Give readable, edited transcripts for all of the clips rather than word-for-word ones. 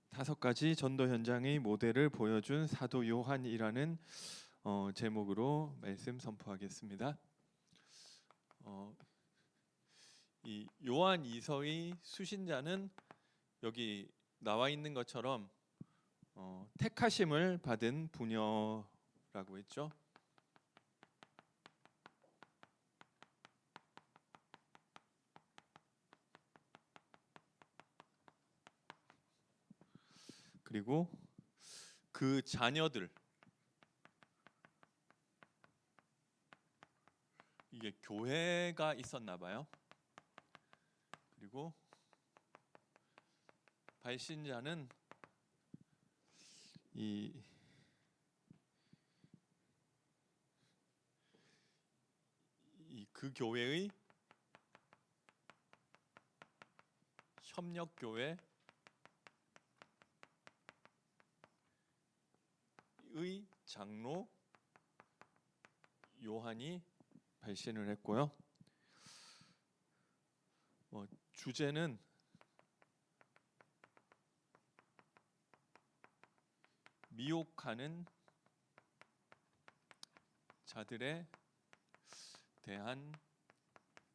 다섯 가지 전도 현장의 모델을 보여준 사도 요한이라는 제목으로 말씀 선포하겠습니다. 이 요한 이서의 수신자는 여기 나와 있는 것처럼 택하심을 받은 부녀라고 했죠. 그리고 그 자녀들, 이게 교회가 있었나 봐요. 그리고 발신자는 그 교회의 협력교회의 장로 요한이 발신을 했고요. 주제는 미혹하는 자들에 대한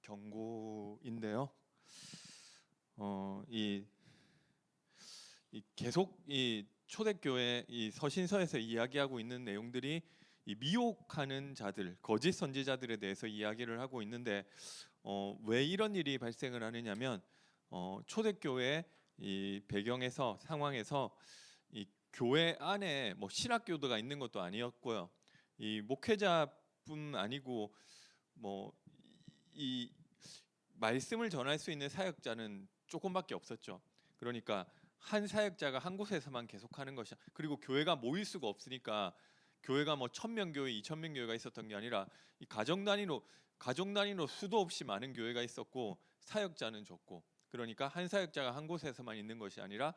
경고인데요. 계속 이 초대교회 이 서신서에서 이야기하고 있는 내용들이 이 미혹하는 자들, 거짓 선지자들에 대해서 이야기를 하고 있는데 왜 이런 일이 발생을 하느냐면 초대교회 이 배경에서 상황에서 이 교회 안에 뭐 신학교도가 있는 것도 아니었고요. 이 목회자뿐 아니고 뭐 이 말씀을 전할 수 있는 사역자는 조금밖에 없었죠. 그러니까 한 사역자가 한 곳에서만 계속하는 것이, 그리고 교회가 모일 수가 없으니까 교회가 뭐 1,000명 교회, 2,000명 교회가 있었던 게 아니라 이 가정 단위로 수도 없이 많은 교회가 있었고 사역자는 적고, 그러니까 한 사역자가 한 곳에서만 있는 것이 아니라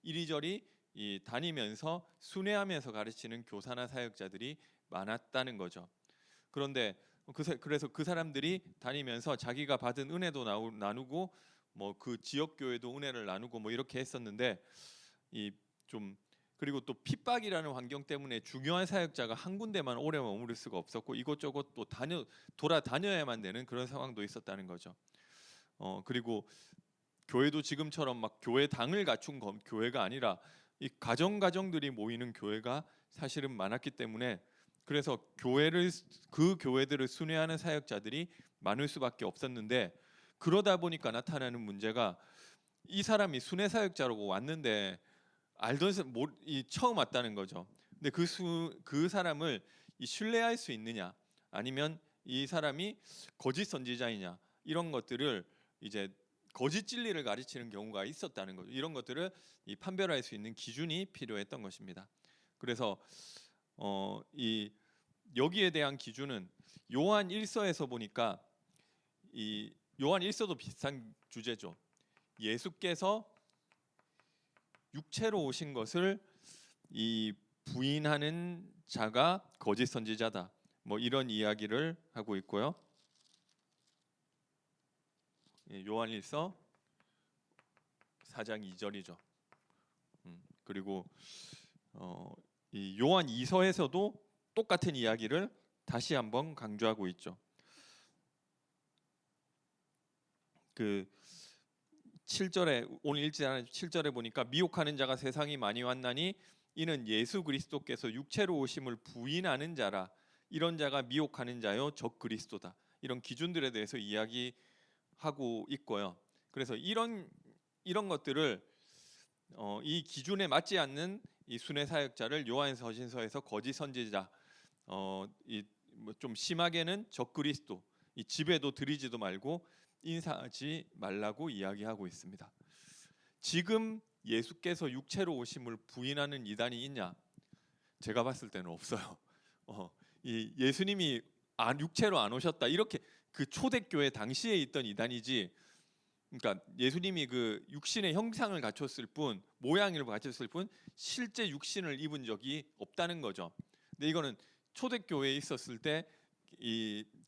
이리저리 이 다니면서 순회하면서 가르치는 교사나 사역자들이 많았다는 거죠. 그런데 그래서 그 사람들이 다니면서 자기가 받은 은혜도 나누고 뭐 그 지역 교회도 은혜를 나누고 뭐 이렇게 했었는데 이 좀 그리고 또 핍박이라는 환경 때문에 중요한 사역자가 한 군데만 오래 머무를 수가 없었고 이곳저곳 또 돌아다녀야만 되는 그런 상황도 있었다는 거죠. 그리고 교회도 지금처럼 막 교회당을 갖춘 교회가 아니라 이 가정들이 모이는 교회가 사실은 많았기 때문에, 그래서 그 교회들을 순회하는 사역자들이 많을 수밖에 없었는데, 그러다 보니까 나타나는 문제가 이 사람이 순회 사역자라고 왔는데 처음 왔다는 거죠. 근데 그 사람을 신뢰할 수 있느냐, 아니면 이 사람이 거짓 선지자이냐, 이런 것들을 이제 거짓 진리를 가르치는 경우가 있었다는 거죠. 이런 것들을 판별할 수 있는 기준이 필요했던 것입니다. 그래서 여기에 대한 기준은 요한 1서에서 보니까 이 요한 1서도 비슷한 주제죠. 예수께서 육체로 오신 것을 이 부인하는 자가 거짓 선지자다, 뭐 이런 이야기를 하고 있고요. 요한 1서 4장 2절이죠. 그리고 이 요한 2서에서도 똑같은 이야기를 다시 한번 강조하고 있죠. 그 7절에 오늘 읽지 않은 7절에 보니까 미혹하는 자가 세상이 많이 왔나니 이는 예수 그리스도께서 육체로 오심을 부인하는 자라, 이런 자가 미혹하는 자요 적 그리스도다, 이런 기준들에 대해서 이야기하고 있고요. 그래서 이런 것들을 이 기준에 맞지 않는 이 순회 사역자를 요한서신서에서 거짓 선지자, 좀 심하게는 적그리스도, 이 집에도 들이지도 말고 인사하지 말라고 이야기하고 있습니다. 지금 예수께서 육체로 오심을 부인하는 이단이 있냐? 제가 봤을 때는 없어요. 이 예수님이 육체로 안 오셨다, 이렇게 그 초대교회 당시에 있던 이단이지, 그러니까 예수님이 그 육신의 형상을 갖췄을 뿐, 모양을 갖췄을 뿐 실제 육신을 입은 적이 없다는 거죠. 근데 이거는 초대교회에 있었을 때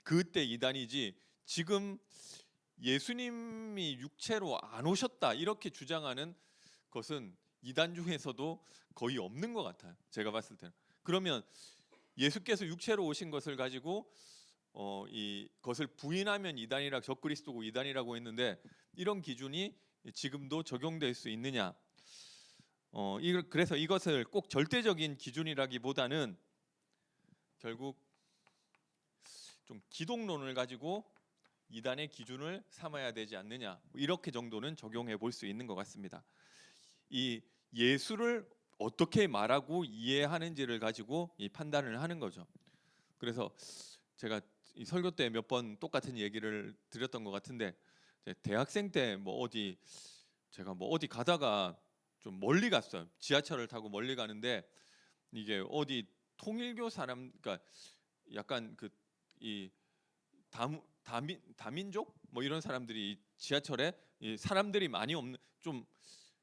그때 이단이지, 지금 예수님이 육체로 안 오셨다 이렇게 주장하는 것은 이단 중에서도 거의 없는 것 같아요. 제가 봤을 때는. 그러면 예수께서 육체로 오신 것을 가지고 이 것을 부인하면 이단이라 적그리스도고 이단이라고 했는데 이런 기준이 지금도 적용될 수 있느냐? 그래서 이것을 꼭 절대적인 기준이라기보다는 결국 좀 기독론을 가지고 이단의 기준을 삼아야 되지 않느냐, 이렇게 정도는 적용해 볼 수 있는 것 같습니다. 이 예수를 어떻게 말하고 이해하는지를 가지고 이 판단을 하는 거죠. 그래서 제가 이 설교 때 몇 번 똑같은 얘기를 드렸던 것 같은데, 대학생 때 제가 어디 가다가 좀 멀리 갔어요. 지하철을 타고 멀리 가는데 이게 어디 통일교 사람, 그러니까 약간 그 이 다민족 뭐 이런 사람들이 지하철에 이 사람들이 많이 없는 좀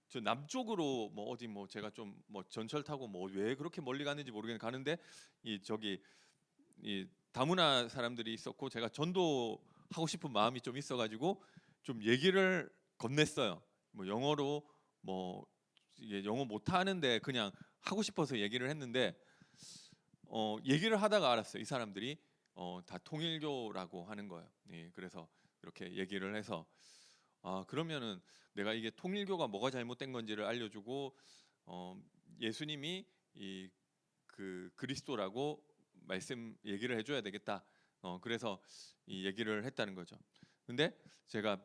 저 남쪽으로 뭐 어디 뭐 제가 좀 뭐 전철 타고 뭐 왜 그렇게 멀리 갔는지 모르겠는데 가는데 이 저기 이 다문화 사람들이 있었고 제가 전도하고 싶은 마음이 좀 있어가지고 좀 얘기를 건넸어요. 뭐 영어로 뭐 이게 영어 못 하는데 그냥 하고 싶어서 얘기를 했는데 얘기를 하다가 알았어요. 이 사람들이 다 통일교라고 하는 거예요. 예, 그래서 이렇게 얘기를 해서 그러면은 내가 이게 통일교가 뭐가 잘못된 건지를 알려주고 예수님이 이 그 그리스도라고 말씀 얘기를 해줘야 되겠다. 그래서 이 얘기를 했다는 거죠. 근데 제가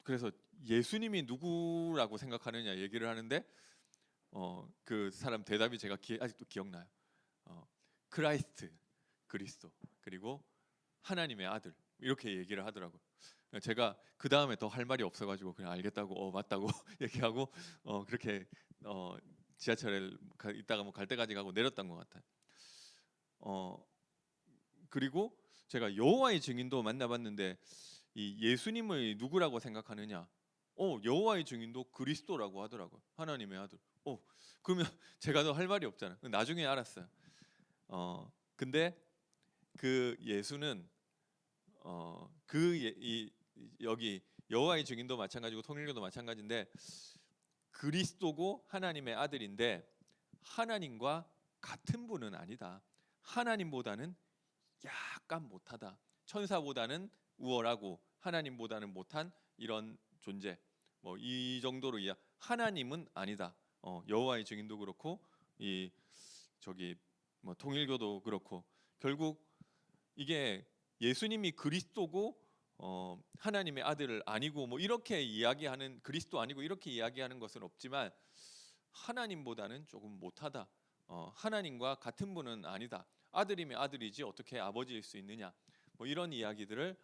그래서 예수님이 누구라고 생각하느냐 얘기를 하는데 그 사람 대답이 제가 아직도 기억나요. 크라이스트, 그리스도, 그리고 하나님의 아들, 이렇게 얘기를 하더라고요. 제가 그 다음에 더 할 말이 없어가지고 그냥 알겠다고 맞다고 얘기하고 그렇게 지하철에 있다가 뭐 갈 때까지 가고 내렸던 것 같아요. 그리고 제가 여호와의 증인도 만나봤는데 이 예수님을 누구라고 생각하느냐? 여호와의 증인도 그리스도라고 하더라고요. 하나님의 아들. 그러면 제가 더 할 말이 없잖아요. 나중에 알았어요. 근데 그 예수는 여기 여호와의 증인도 마찬가지고 통일교도 마찬가지인데 그리스도고 하나님의 아들인데 하나님과 같은 분은 아니다. 하나님보다는 약간 못하다. 천사보다는 우월하고 하나님보다는 못한 이런 존재. 뭐 이 정도로 하나님은 아니다. 여호와의 증인도 그렇고 이 저기 뭐 통일교도 그렇고 결국 이게 예수님이 그리스도고 하나님의 아들을 아니고 뭐 이렇게 이야기하는 그리스도 아니고 이렇게 이야기하는 것은 없지만 하나님보다는 조금 못하다. 하나님과 같은 분은 아니다. 아들이면 아들이지 어떻게 아버지일 수 있느냐. 뭐 이런 이야기들을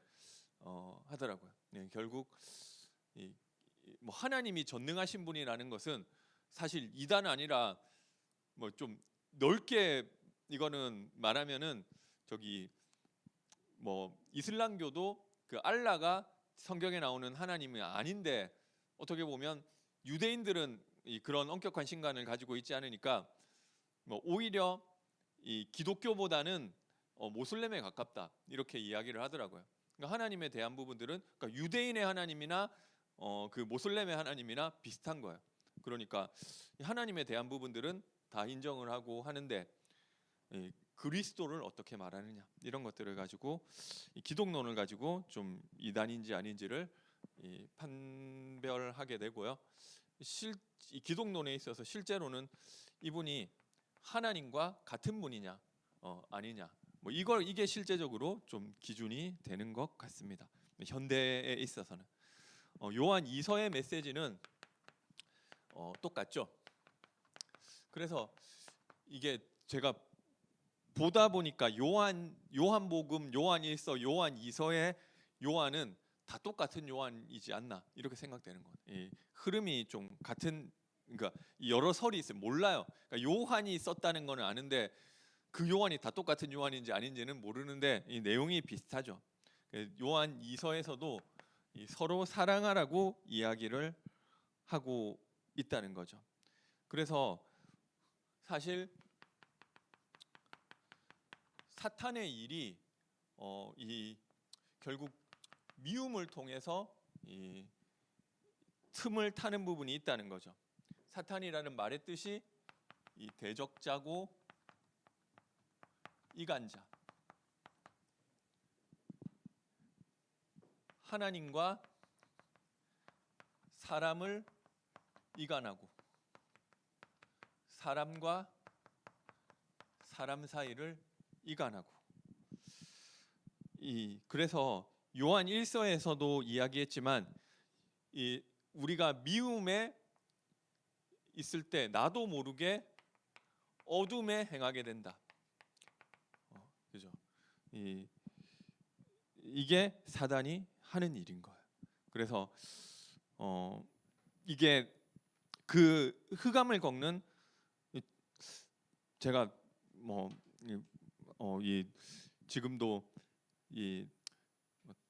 하더라고요. 네, 결국 뭐 하나님이 전능하신 분이라는 것은 사실 이단 아니라 뭐 좀 넓게 이거는 말하면은 저기 뭐 이슬람교도 그 알라가 성경에 나오는 하나님이 아닌데 어떻게 보면 유대인들은 그런 엄격한 신간을 가지고 있지 않으니까 뭐 오히려 이 기독교보다는 모슬렘에 가깝다 이렇게 이야기를 하더라고요. 그러니까 하나님에 대한 부분들은 그러니까 유대인의 하나님이나 그 모슬렘의 하나님이나 비슷한 거예요. 그러니까 하나님에 대한 부분들은 다 인정을 하고 하는데 그리스도를 어떻게 말하느냐 이런 것들을 가지고 이 기독론을 가지고 좀 이단인지 아닌지를 판별하게 되고요. 이 기독론에 있어서 실제로는 이분이 하나님과 같은 분이냐 아니냐 뭐 이게 실제적으로 좀 기준이 되는 것 같습니다. 현대에 있어서는 요한 2서의 메시지는 똑같죠. 그래서 이게 제가 보다 보니까 요한복음, 요한 1서, 요한 2서의 요한은 다 똑같은 요한이지 않나 이렇게 생각되는 거예요. 이 흐름이 좀 같은 그러니까 여러 설이 있어요. 몰라요. 그러니까 요한이 썼다는 거는 아는데 그 요한이 다 똑같은 요한인지 아닌지는 모르는데 이 내용이 비슷하죠. 요한 2서에서도 서로 사랑하라고 이야기를 하고 있다는 거죠. 그래서 사실 사탄의 일이 이 결국 미움을 통해서 이 틈을 타는 부분이 있다는 거죠. 사탄이라는 말의 뜻이 이 대적자고 이간자, 하나님과 사람을 이간하고 사람과 사람 사이를 이간하고, 그래서 요한 1서에서도 이야기했지만 우리가 미움에 있을 때 나도 모르게 어둠에 행하게 된다. 그죠? 이게 사단이 하는 일인 거예요. 그래서 이게 그 흑암을 걷는, 제가 지금도 이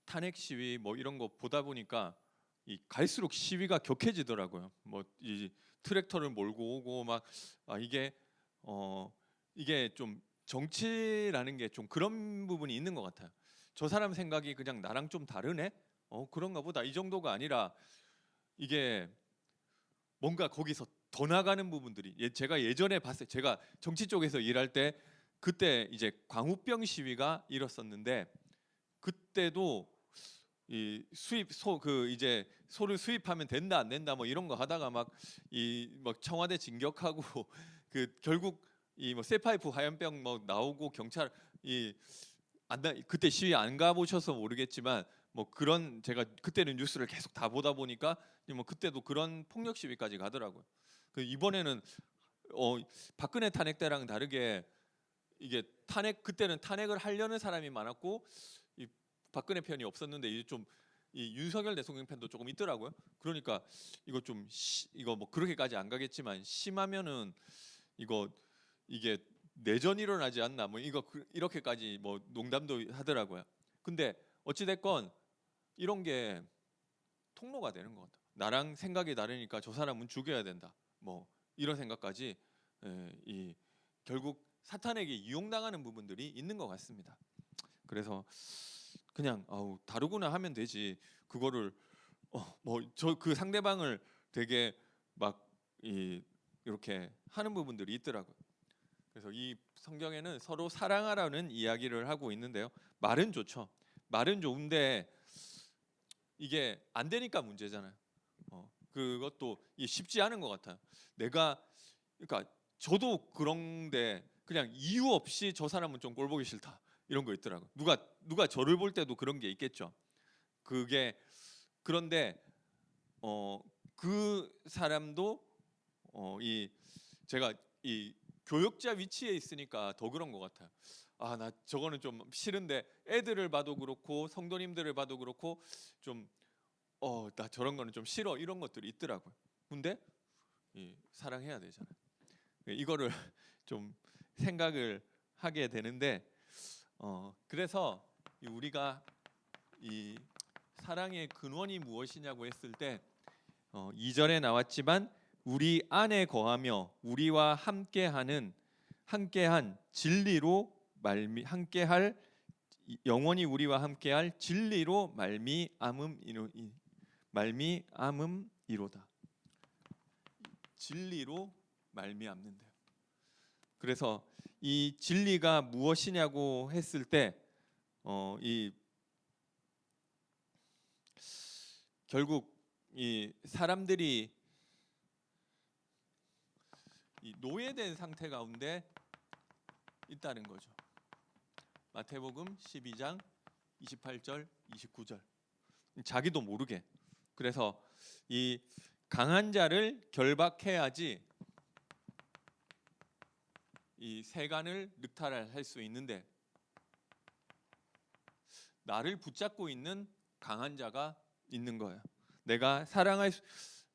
탄핵 시위 이런 거 보다 보니까 갈수록 시위가 격해지더라고요. 이 트랙터를 몰고 오고 막 이게 좀 정치라는 게 좀 그런 부분이 있는 것 같아요. 저 사람 생각이 그냥 나랑 좀 다르네? 그런가 보다. 이 정도가 아니라 이게 뭔가 거기서 더 나가는 부분들이, 제가 예전에 봤어요. 제가 정치 쪽에서 일할 때 그때 이제 광우병 시위가 일었었는데, 그때도 이 이제 소를 수입하면 된다 안 된다 이런 거 하다가 막 청와대 진격하고 결국 쇠파이프 화염병 나오고 경찰 그때 시위 안 가보셔서 모르겠지만 그런, 제가 그때는 뉴스를 계속 다 보다 보니까 그때도 그런 폭력 시위까지 가더라고요. 이번에는 박근혜 탄핵 때랑 다르게 이게 그때는 탄핵을 하려는 사람이 많았고 박근혜 편이 없었는데, 이제 좀 윤석열 대통령 편도 조금 있더라고요. 그러니까 이거 그렇게까지 안 가겠지만 심하면은 이게 내전이 일어나지 않나 이렇게까지 농담도 하더라고요. 근데 어찌 됐건 이런 게 통로가 되는 것 같아요. 나랑 생각이 다르니까 저 사람은 죽여야 된다. 이런 생각까지 결국 사탄에게 이용당하는 부분들이 있는 것 같습니다. 그래서 그냥 다르구나 하면 되지. 그거를 그 상대방을 되게 이렇게 하는 부분들이 있더라고요. 그래서 이 성경에는 서로 사랑하라는 이야기를 하고 있는데요. 말은 좋죠. 말은 좋은데 이게 안 되니까 문제잖아요. 그것도 쉽지 않은 것 같아요. 그러니까 저도 그런데 그냥 이유 없이 저 사람은 좀 꼴보기 싫다 이런 거 있더라고요. 누가 저를 볼 때도 그런 게 있겠죠. 그런데 그 사람도 제가 교역자 위치에 있으니까 더 그런 것 같아요. 나 저거는 좀 싫은데, 애들을 봐도 그렇고 성도님들을 봐도 그렇고 나 저런 거는 좀 싫어 이런 것들이 있더라고요. 근데 사랑해야 되잖아요. 이거를 좀 생각을 하게 되는데, 그래서 우리가 이 사랑의 근원이 무엇이냐고 했을 때 2절에 나왔지만 우리 안에 거하며 우리와 함께한 진리로 영원히 우리와 함께할 진리로 말미암음이로다. 진리로 말미암는데요. 그래서 이 진리가 무엇이냐고 했을 때 결국 이 사람들이 노예된 상태 가운데 있다는 거죠. 마태복음 12장 28절 29절. 자기도 모르게. 그래서 이 강한 자를 결박해야지 이 세간을 늑탈할 수 있는데, 나를 붙잡고 있는 강한 자가 있는 거예요. 내가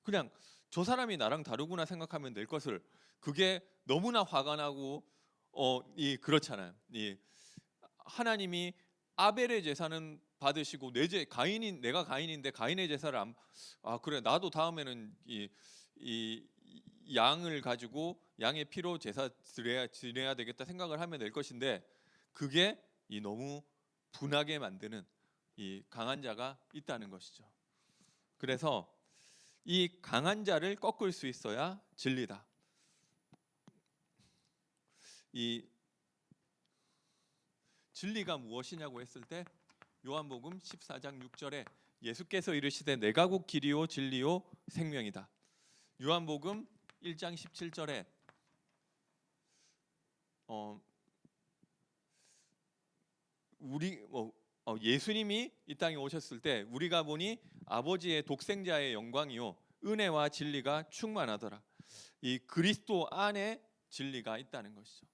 그냥 저 사람이 나랑 다르구나 생각하면 될 것을, 그게 너무나 화가 나고 그렇잖아요. 하나님이 아벨의 제사는 받으시고 내가 가인인데 가인의 제사를 그래 나도 다음에는 이 양을 가지고 양의 피로 제사 드려야 되겠다 생각을 하면 될 것인데, 그게 너무 분하게 만드는 이 강한 자가 있다는 것이죠. 그래서 이 강한 자를 꺾을 수 있어야 진리다. 이 진리가 무엇이냐고 했을 때 요한복음 14장 6절에 예수께서 이르시되 내가 곧 길이요 진리요 생명이다. 요한복음 1장 17절에 예수님이 이 땅에 오셨을 때 우리가 보니 아버지의 독생자의 영광이요 은혜와 진리가 충만하더라. 이 그리스도 안에 진리가 있다는 것이죠.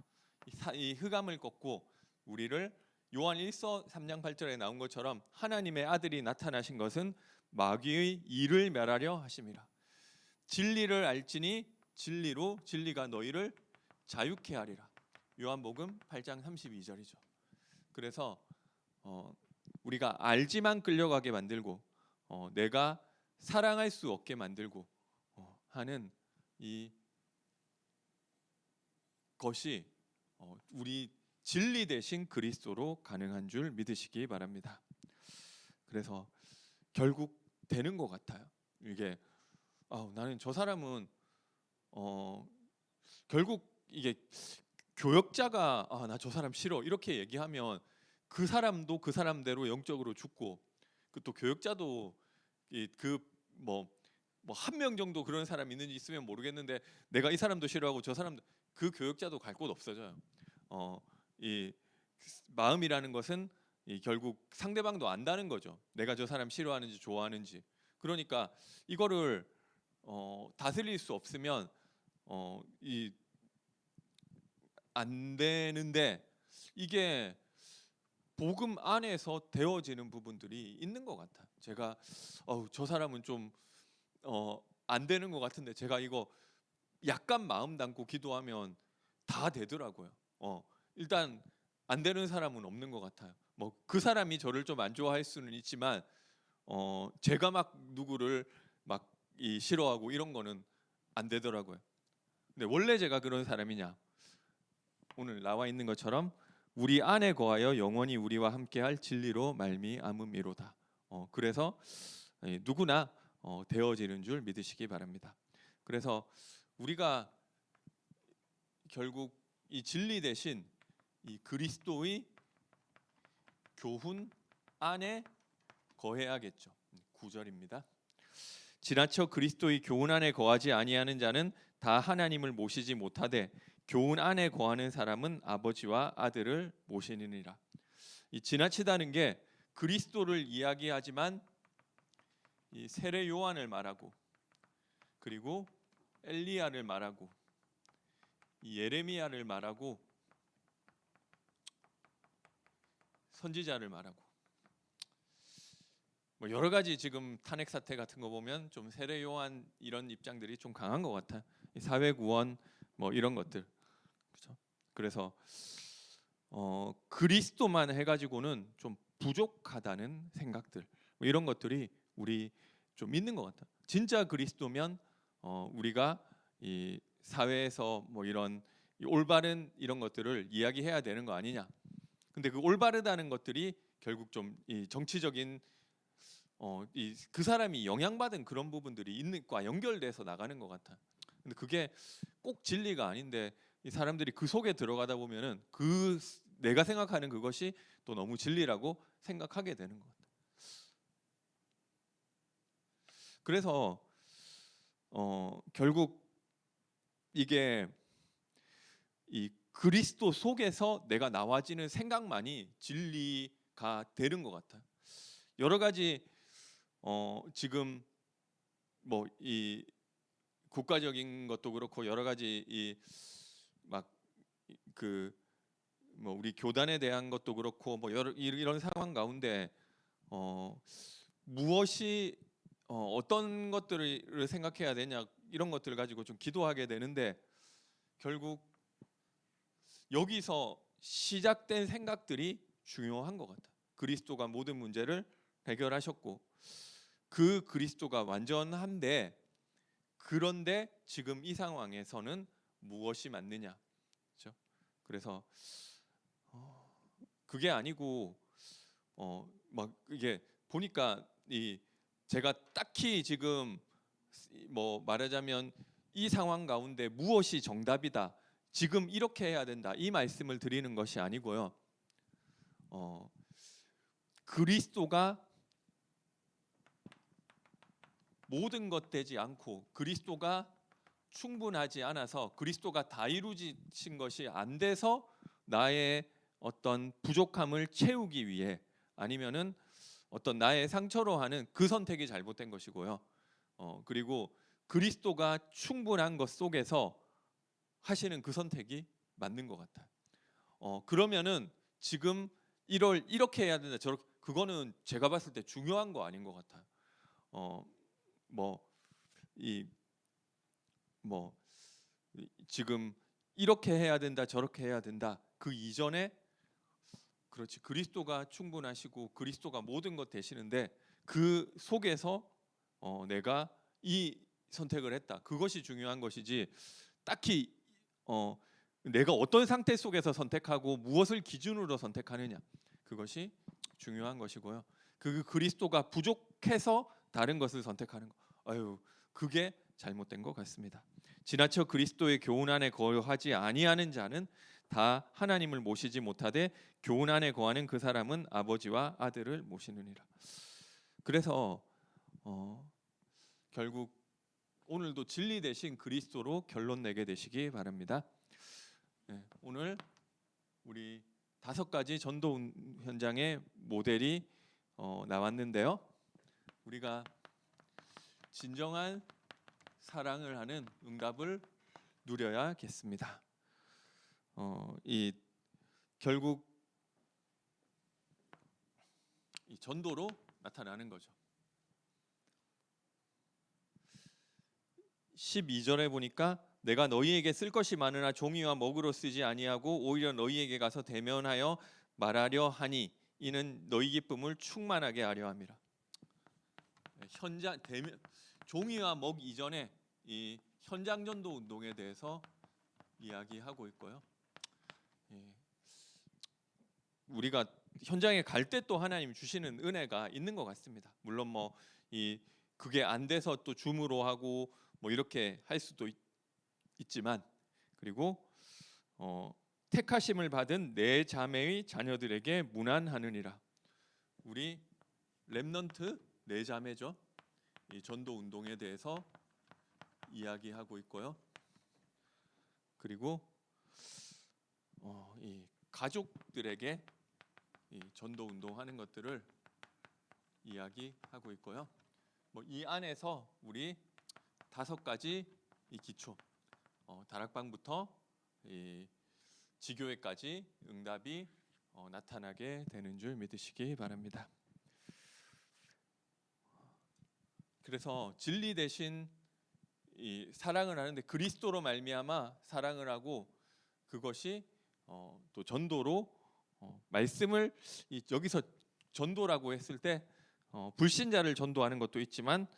이 흑암을 꺾고 우리를 요한 1서 3장 8절에 나온 것처럼 하나님의 아들이 나타나신 것은 마귀의 일을 멸하려 하심이라. 진리를 알지니 진리로 진리가 너희를 자유케 하리라. 요한복음 8장 32절이죠. 그래서 우리가 알지만 끌려가게 만들고 내가 사랑할 수 없게 만들고 하는 이 것이 우리 진리 대신 그리스도로 가능한 줄 믿으시기 바랍니다. 그래서 결국 되는 것 같아요. 이게 나는 저 사람은 결국 이게 교역자가 나 저 사람 싫어 이렇게 얘기하면 그 사람도 그 사람대로 영적으로 죽고 또 교역자도 뭐 한 명 정도 그런 사람 있는지 있으면 모르겠는데 내가 이 사람도 싫어하고 저 사람도 그 교역자도 갈 곳 없어져요. 이 마음이라는 것은 결국 상대방도 안다는 거죠. 내가 저 사람 싫어하는지 좋아하는지. 그러니까 이거를 다스릴 수 없으면 안 되는데 이게 복음 안에서 되어지는 부분들이 있는 것 같아요. 제가 저 사람은 좀 안 되는 것 같은데 제가 이거 약간 마음 담고 기도하면 다 되더라고요. 일단 안 되는 사람은 없는 것 같아요. 뭐 그 사람이 저를 좀 안 좋아할 수는 있지만 제가 막 누구를 막 싫어하고 이런 거는 안 되더라고요. 근데 원래 제가 그런 사람이냐? 오늘 나와 있는 것처럼 우리 안에 거하여 영원히 우리와 함께할 진리로 말미암음이로다. 그래서 누구나 되어지는 줄 믿으시기 바랍니다. 그래서 우리가 결국 이 진리 대신 이 그리스도의 교훈 안에 거해야겠죠. 9절입니다. 지나쳐 그리스도의 교훈 안에 거하지 아니하는 자는 다 하나님을 모시지 못하되 교훈 안에 거하는 사람은 아버지와 아들을 모시느니라. 이 지나치다는 게 그리스도를 이야기하지만 이 세례 요한을 말하고 그리고 엘리야를 말하고 이 예레미야를 말하고 선지자를 말하고 뭐 여러 가지 지금 탄핵 사태 같은 거 보면 좀 세례 요한 이런 입장들이 좀 강한 것 같아. 사회 구원 뭐 이런 것들 그렇죠. 그래서 그리스도만 해가지고는 좀 부족하다는 생각들 뭐 이런 것들이 우리 좀 있는 것 같아. 진짜 그리스도면 우리가 이 사회에서 뭐 이런 올바른 이런 것들을 이야기해야 되는 거 아니냐. 근데 그 올바르다는 것들이 결국 좀 이 정치적인 그 사람이 영향받은 그런 부분들이 있는 과 연결돼서 나가는 것 같아. 근데 그게 꼭 진리가 아닌데 이 사람들이 그 속에 들어가다 보면은 그 내가 생각하는 그것이 또 너무 진리라고 생각하게 되는 것 같아. 그래서 결국 이게 이 그리스도 속에서 내가 나와지는 생각만이 진리가 되는 것 같아. 여러 가지 지금 뭐 이 국가적인 것도 그렇고 여러 가지 이 막 그 뭐 우리 교단에 대한 것도 그렇고 뭐 여러 이런 상황 가운데 무엇이 어떤 것들을 생각해야 되냐 이런 것들을 가지고 좀 기도하게 되는데 결국 여기서 시작된 생각들이 중요한 것 같아. 그리스도가 모든 문제를 해결하셨고 그 그리스도가 완전한데 그런데 지금 이 상황에서는 무엇이 맞느냐, 그렇죠? 그래서 그게 아니고 막 이게 보니까 이 제가 딱히 지금 뭐 말하자면 이 상황 가운데 무엇이 정답이다, 지금 이렇게 해야 된다, 이 말씀을 드리는 것이 아니고요. 그리스도가 모든 것 되지 않고 그리스도가 충분하지 않아서 그리스도가 다 이루어진 것이 안 돼서 나의 어떤 부족함을 채우기 위해 아니면은 어떤 나의 상처로 하는 그 선택이 잘못된 것이고요. 그리고 그리스도가 충분한 것 속에서 하시는 그 선택이 맞는 것 같아요. 그러면은 지금 이렇게 해야 된다, 저렇게, 그거는 제가 봤을 때 중요한 거 아닌 것 같아요. 뭐 이 뭐 지금 이렇게 해야 된다, 저렇게 해야 된다, 그 이전에 그렇지, 그리스도가 충분하시고 그리스도가 모든 것 되시는데 그 속에서 내가 이 선택을 했다, 그것이 중요한 것이지, 딱히 내가 어떤 상태 속에서 선택하고 무엇을 기준으로 선택하느냐, 그것이 중요한 것이고요. 그 그리스도가 부족해서 다른 것을 선택하는 거, 그게 잘못된 것 같습니다. 지나쳐 그리스도의 교훈 안에 거하지 아니하는 자는 다 하나님을 모시지 못하되 교훈 안에 거하는 그 사람은 아버지와 아들을 모시느니라. 그래서 결국 오늘도 진리 대신 그리스도로 결론 내게 되시기 바랍니다. 네, 오늘 우리 5가지 전도 현장의 모델이 나왔는데요. 우리가 진정한 사랑을 하는 응답을 누려야겠습니다. 이 결국 이 전도로 나타나는 거죠. 12절에 보니까 내가 너희에게 쓸 것이 많으나 종이와 먹으로 쓰지 아니하고 오히려 너희에게 가서 대면하여 말하려 하니 이는 너희 기쁨을 충만하게 하려 함이라. 현장 대면, 종이와 먹 이전에 이 현장 전도 운동에 대해서 이야기하고 있고요. 우리가 현장에 갈 때 또 하나님 주시는 은혜가 있는 것 같습니다. 물론 그게 안 돼서 또 줌으로 하고 이렇게 할 수도 있지만, 그리고 택하심을 받은 내 자매의 자녀들에게 문안하느니라. 우리 렘넌트 네 자매죠. 이 전도 운동에 대해서 이야기하고 있고요. 그리고 이 가족들에게 이 전도 운동하는 것들을 이야기하고 있고요. 이 안에서 우리 5가지 이 기초, 다락방부터 이 지교회까지 응답이 나타나게 되는 줄 믿으시기 바랍니다. 그래서 진리 대신 이 사랑을 하는데 그리스도로 말미암아 사랑을 하고, 그것이 또 전도로 말씀을 여기서 전도라고 했을 때 불신자를 전도하는 것도 있지만,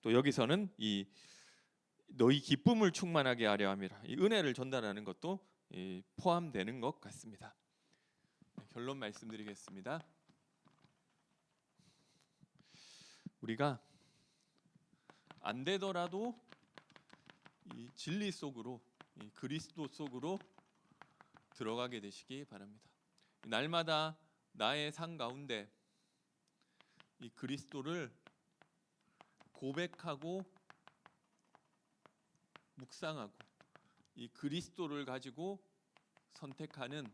또 여기서는 이 너희 기쁨을 충만하게 하려 함이라, 이 은혜를 전달하는 것도 포함되는 것 같습니다. 결론 말씀드리겠습니다. 우리가 안 되더라도 이 진리 속으로, 이 그리스도 속으로 들어가게 되시기 바랍니다. 날마다 나의 삶 가운데 이 그리스도를 고백하고 묵상하고 이 그리스도를 가지고 선택하는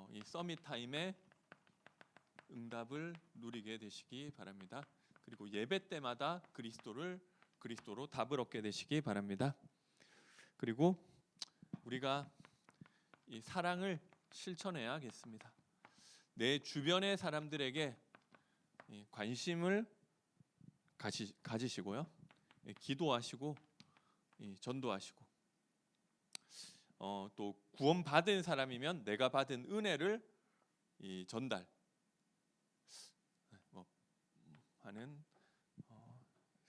이 서밋 타임의 응답을 누리게 되시기 바랍니다. 그리고 예배 때마다 그리스도로 답을 얻게 되시기 바랍니다. 그리고 우리가 이 사랑을 실천해야겠습니다. 내 주변의 사람들에게 관심을 가지시고요, 기도하시고 전도하시고, 또 구원받은 사람이면 내가 받은 은혜를 전달 하는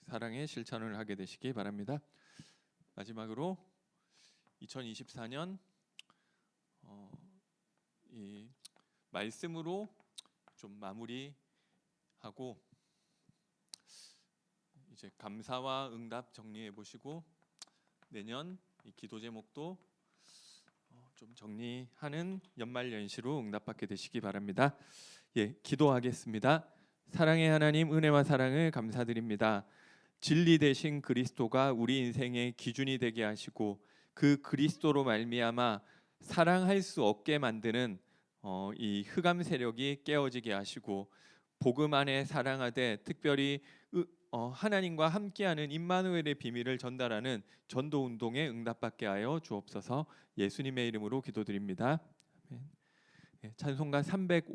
사랑의 실천을 하게 되시기 바랍니다. 마지막으로 2024년 이 말씀으로 좀 마무리하고 이제 감사와 응답 정리해 보시고 내년 이 기도 제목도 좀 정리하는 연말 연시로 응답받게 되시기 바랍니다. 예, 기도하겠습니다. 사랑의 하나님, 은혜와 사랑을 감사드립니다. 진리 되신 그리스도가 우리 인생의 기준이 되게 하시고 그 그리스도로 말미암아 사랑할 수 없게 만드는 이 흑암 세력이 깨어지게 하시고 복음 안에 사랑하되 특별히 하나님과 함께하는 임마누엘의 비밀을 전달하는 전도 운동에 응답받게 하여 주옵소서. 예수님의 이름으로 기도드립니다. 아멘. 예, 찬송가 305